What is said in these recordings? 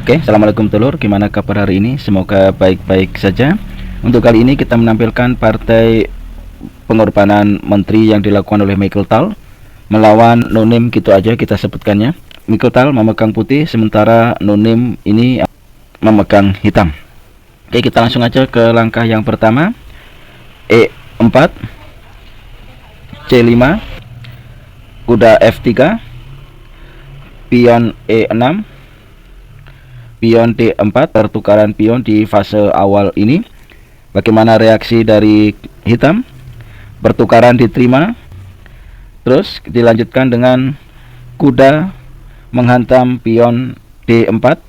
Oke, assalamualaikum telur. Gimana kabar hari ini? Semoga baik-baik saja. Untuk kali ini kita menampilkan partai pengorbanan menteri yang dilakukan oleh Michael Tal melawan Nonim, gitu aja kita sebutkannya. Michael Tal memegang putih, sementara Nonim ini memegang hitam. Oke, kita langsung aja ke langkah yang pertama. E4, C5, kuda F3, pion E6, pion D4, pertukaran pion di fase awal ini. Bagaimana reaksi dari hitam? Pertukaran diterima, terus dilanjutkan dengan kuda menghantam pion D4,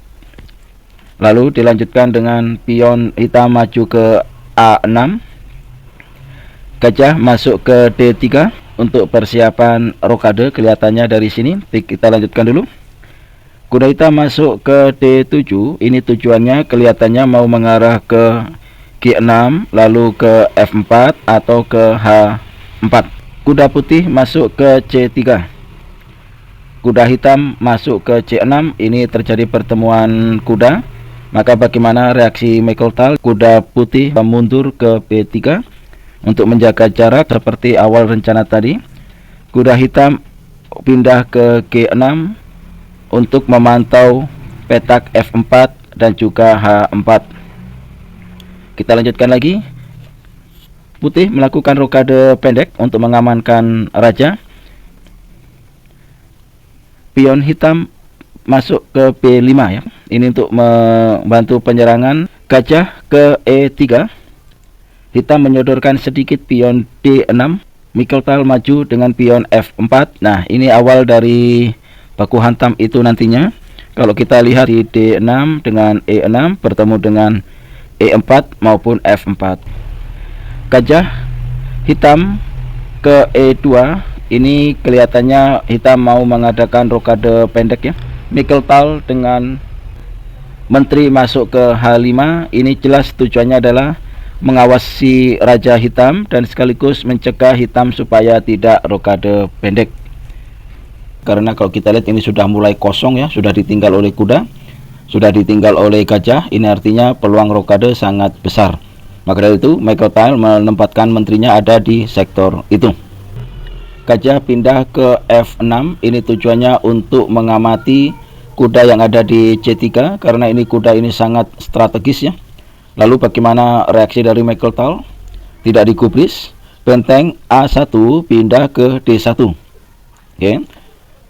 lalu dilanjutkan dengan pion hitam maju ke A6, gajah masuk ke D3 untuk persiapan rokade. Kelihatannya dari sini. Kita lanjutkan dulu. Kuda hitam masuk ke D7, ini tujuannya kelihatannya mau mengarah ke G6, lalu ke F4 atau ke H4. Kuda putih masuk ke C3, kuda hitam masuk ke C6, ini terjadi pertemuan kuda. Maka bagaimana reaksi Michael Tal? Kuda putih mundur ke B3 untuk menjaga jarak seperti awal rencana tadi. Kuda hitam pindah ke G6 untuk memantau petak F4 dan juga H4. Kita lanjutkan lagi. Putih melakukan rokade pendek untuk mengamankan raja. Pion hitam masuk ke B5 ya. Ini untuk membantu penyerangan. Gajah ke E3. Hitam menyodorkan sedikit pion D6. Michael Tal maju dengan pion F4. Nah, ini awal dari baku hantam itu nantinya. Kalau kita lihat di D6 dengan E6 bertemu dengan E4 maupun F4. Gajah hitam ke E2, ini kelihatannya hitam mau mengadakan rokade pendek ya. Michael Tal dengan menteri masuk ke H5, ini jelas tujuannya adalah mengawasi raja hitam dan sekaligus mencegah hitam supaya tidak rokade pendek. Karena kalau kita lihat ini sudah mulai kosong ya, sudah ditinggal oleh kuda, sudah ditinggal oleh gajah. Ini artinya peluang rokade sangat besar. Maka dari itu Michael Tal menempatkan menterinya ada di sektor itu. Gajah pindah ke F6, ini tujuannya untuk mengamati kuda yang ada di C3, karena ini kuda ini sangat strategis ya. Lalu bagaimana reaksi dari Michael Tal? Tidak digubris. Benteng A1 pindah ke D1. Oke.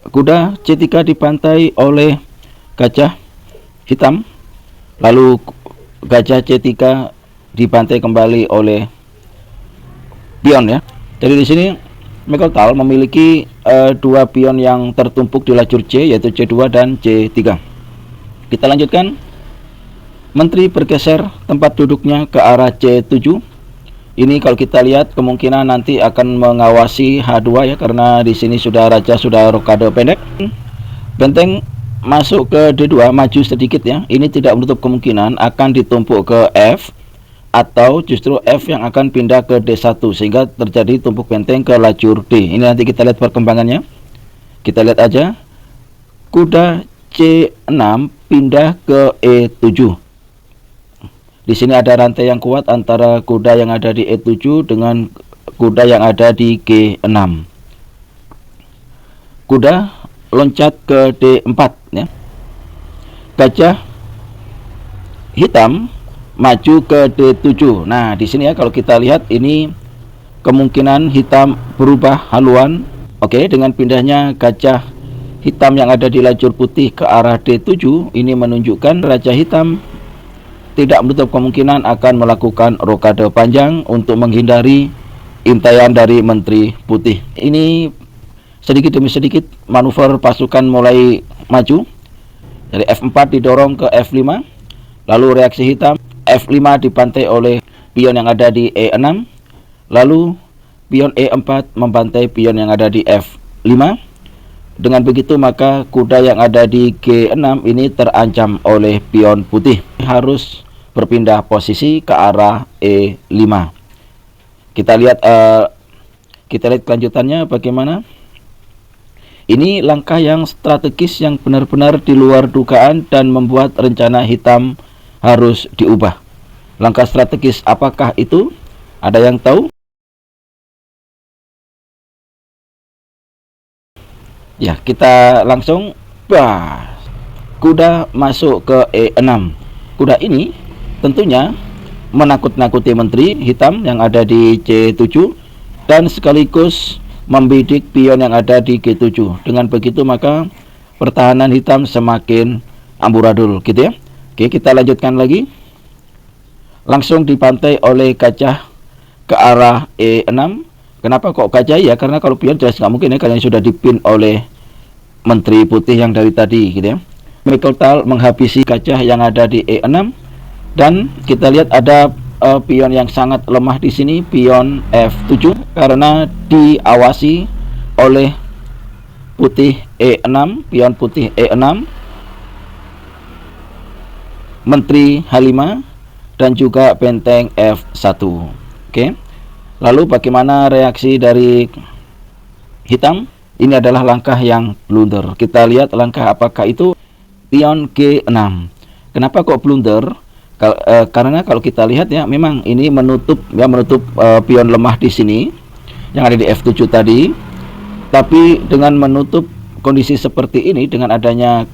Kuda C3 dipantai oleh gajah hitam, lalu gajah C3 dipantai kembali oleh pion ya. Jadi di sini Michael Tal memiliki dua pion yang tertumpuk di lajur C, yaitu C2 dan C3. Kita lanjutkan. Menteri bergeser tempat duduknya ke arah C7. Ini kalau kita lihat kemungkinan nanti akan mengawasi H2 ya, karena di sini sudah raja sudah rokade pendek. Benteng masuk ke D2, maju sedikit ya. Ini tidak menutup kemungkinan akan ditumpuk ke F, atau justru F yang akan pindah ke D1 sehingga terjadi tumpuk benteng ke lajur D. Ini nanti kita lihat perkembangannya. Kita lihat aja. Kuda C6 pindah ke E7. Di sini ada rantai yang kuat antara kuda yang ada di E7 dengan kuda yang ada di G6. Kuda loncat ke D4 ya. Gajah hitam maju ke D7. Nah, di sini ya kalau kita lihat ini kemungkinan hitam berubah haluan. Oke, dengan pindahnya gajah hitam yang ada di lajur putih ke arah D7, ini menunjukkan raja hitam tidak menutup kemungkinan akan melakukan rokade panjang untuk menghindari intaian dari menteri putih. Ini sedikit demi sedikit manuver pasukan mulai maju. Dari F4 didorong ke F5, lalu reaksi hitam F5 dipantai oleh pion yang ada di E6, lalu pion E4 membantai pion yang ada di F5. Dengan begitu maka kuda yang ada di G6 ini terancam oleh pion putih, harus berpindah posisi ke arah E5. Kita lihat kelanjutannya bagaimana. Ini langkah yang strategis yang benar-benar di luar dugaan dan membuat rencana hitam harus diubah. Langkah strategis apakah itu? Ada yang tahu? Ya, kita langsung kuda masuk ke E6. Kuda ini tentunya menakut-nakuti menteri hitam yang ada di C7 dan sekaligus membidik pion yang ada di G7. Dengan begitu maka pertahanan hitam semakin amburadul, gitu ya. Oke, kita lanjutkan lagi. Langsung dipantai oleh gajah ke arah E6. Kenapa kok gajah? Ya karena kalau pion jelas nggak mungkin ya, karena sudah dipin oleh menteri putih yang dari tadi, gitu ya. Michael menghabisi gajah yang ada di E6 dan kita lihat ada pion yang sangat lemah di sini, pion F7, karena diawasi oleh putih E6, pion putih E6, menteri H5 dan juga benteng F1. Oke. Lalu bagaimana reaksi dari hitam? Ini adalah langkah yang blunder. Kita lihat langkah apakah itu, pion G6. Kenapa kok blunder? Karena kalau kita lihat ya, memang ini menutup pion lemah di sini yang ada di F7 tadi. Tapi dengan menutup kondisi seperti ini, dengan adanya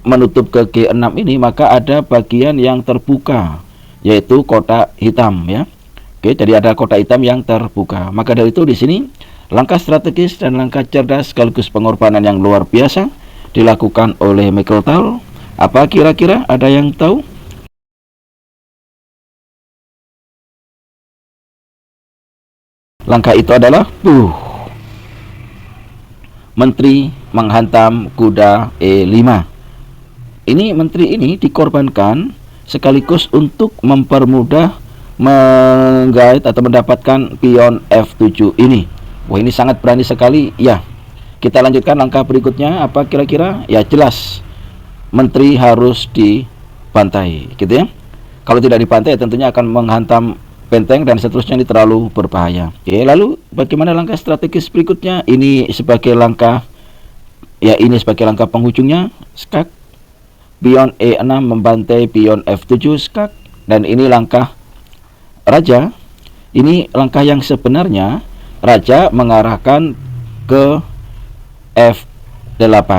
menutup ke G6 ini, maka ada bagian yang terbuka, yaitu kotak hitam ya. Oke, jadi ada kotak hitam yang terbuka. Maka dari itu di sini langkah strategis dan langkah cerdas sekaligus pengorbanan yang luar biasa dilakukan oleh Michael. Apa kira-kira, ada yang tahu? Langkah itu adalah menteri menghantam kuda E5. Ini menteri ini dikorbankan sekaligus untuk mempermudah menggait atau mendapatkan pion F7 ini. Wah, ini sangat berani sekali ya. Kita lanjutkan langkah berikutnya. Apa kira-kira? Ya jelas, menteri harus dibantai, gitu ya. Kalau tidak dibantai tentunya akan menghantam benteng dan seterusnya, ini terlalu berbahaya. Oke, lalu bagaimana langkah strategis berikutnya? Ini sebagai langkah penghujungnya, skak pion E6 membantai pion F7 skak, dan ini langkah raja. Ini langkah yang sebenarnya raja mengarahkan ke F8.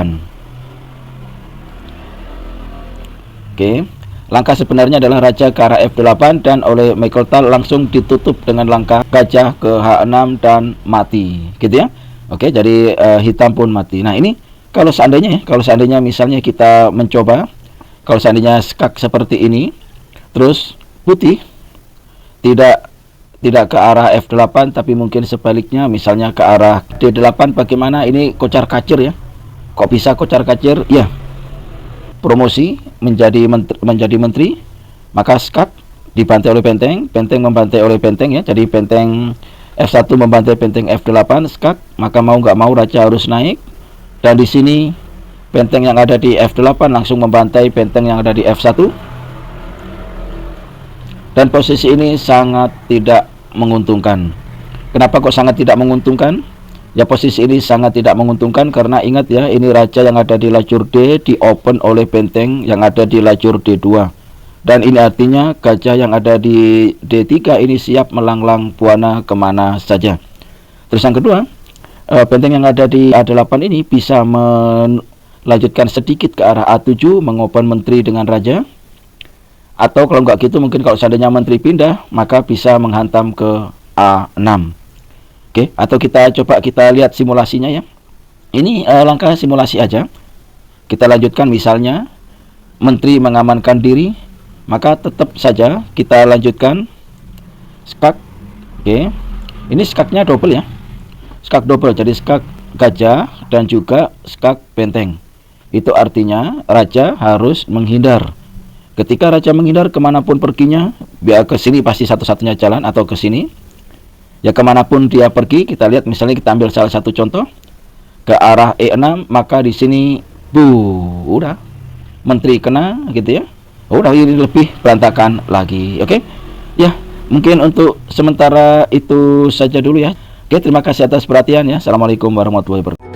Oke, langkah sebenarnya adalah raja ke arah F8 dan oleh Michael langsung ditutup dengan langkah gajah ke H6 dan mati, gitu ya. Oke, jadi hitam pun mati. Nah, ini kalau seandainya misalnya kita mencoba, kalau seandainya skak seperti ini, terus putih tidak ke arah F8 tapi mungkin sebaliknya, misalnya ke arah D8, bagaimana? Ini kocar kacir ya. Kok bisa kocar kacir? Ya, promosi menjadi menteri, maka skak dibantai oleh benteng membantai oleh benteng ya. Jadi benteng F1 membantai benteng F8 skak, maka mau nggak mau raja harus naik. Dan di sini benteng yang ada di F8 langsung membantai benteng yang ada di F1. Dan posisi ini sangat tidak menguntungkan. Kenapa kok sangat tidak menguntungkan? Ya, posisi ini sangat tidak menguntungkan karena ingat ya, ini raja yang ada di lajur D di open oleh benteng yang ada di lajur D2. Dan ini artinya gajah yang ada di D3 ini siap melanglang buana kemana saja. Terus yang kedua, benteng yang ada di A8 ini bisa melanjutkan sedikit ke arah A7, mengopen menteri dengan raja. Atau kalau nggak gitu, mungkin kalau seandainya menteri pindah, maka bisa menghantam ke A6. Oke, atau kita lihat simulasinya ya. Ini langkah simulasi aja. Kita lanjutkan, misalnya menteri mengamankan diri, maka tetap saja kita lanjutkan skak. Oke, ini skaknya double ya. Skak double, jadi skak gajah dan juga skak benteng. Itu artinya raja harus menghindar. Ketika raja menghindar, kemanapun perginya, biar ke sini pasti satu-satunya jalan, atau ke sini. Ya, kemanapun dia pergi, kita lihat misalnya kita ambil salah satu contoh ke arah E6, maka di sini udah menteri kena, gitu ya. Udah, ini lebih berantakan lagi. Oke. Ya, mungkin untuk sementara itu saja dulu ya. Oke, terima kasih atas perhatian ya. Assalamualaikum warahmatullahi wabarakatuh.